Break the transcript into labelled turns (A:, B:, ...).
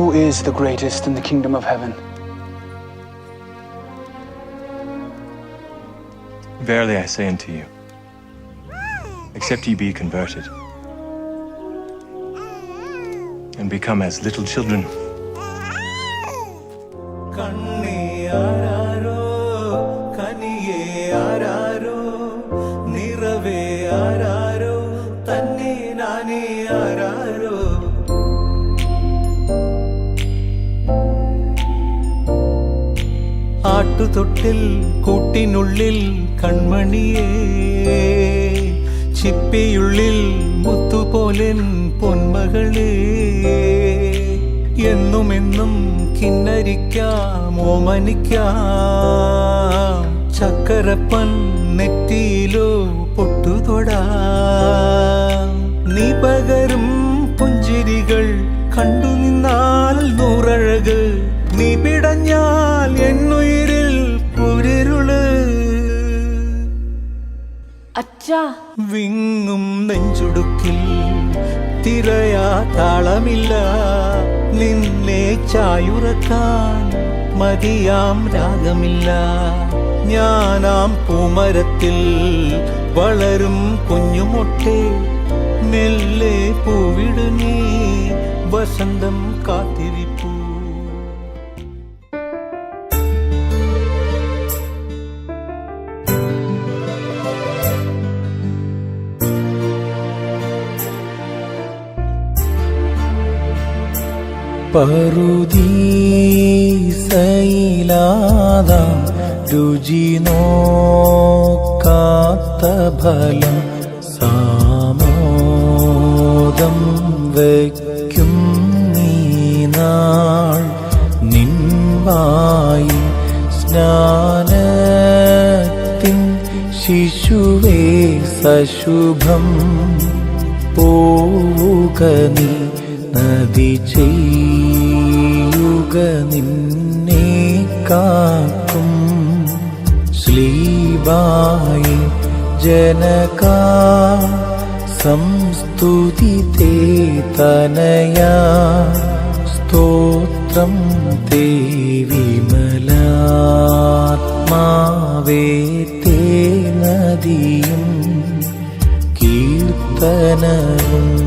A: Who is the greatest in the kingdom of heaven?
B: Verily I say unto you, except ye be converted and become as little children,
C: ആട്ടുതൊട്ടിൽ കൂട്ടിനുള്ളിൽ കൺമണിയേ, ചിപ്പിയുള്ളിൽ മുത്തുപോലെൻ പൊന്മകളേ, എന്നുമെന്നും കിന്നരിക്കാം ഓമനിക്കാം, ചക്കരപ്പൻ നെറ്റിയിലോ പൊട്ടുതൊടാം. നീ പകരും പുഞ്ചിരികൾ കണ്ടു നിന്നാൽ നൂറഴക്, നീ പിടഞ്ഞാൽ എന്നുയിരിൽ കുരിരുള്.
D: അച്ഛാ,
C: വിങ്ങും നെഞ്ചുടുക്കിൽ തിരയാ താളമില്ല, നിന്നെ ചായുറക്കാൻ മതിയാം രാഗമില്ല. ഞാനാം പൂമരത്തിൽ വളരും കുഞ്ഞുമൊട്ടെ, മെല്ലെ പൂവിടു നീ വസന്തം കാത്തിരിപ്പൂ. പറുദീസയിലാതാം രുചി നോക്കാത്ത ഫലം, സാമോദം വയ്ക്കും നീ നാൾ. നിൻവായി സ്നാനത്തിൻ ശിശുവേ സശുഭം, പോവുക നീ നദി ചെയ്യുക നിന്നെ കാക്കും. ശ്ലീബായി ജനകാ സംസ്തുതി തേ തനയാ, സ്തോത്രം തേ വിമലാത്മാവേ തേ നദിയും കീർത്തനവും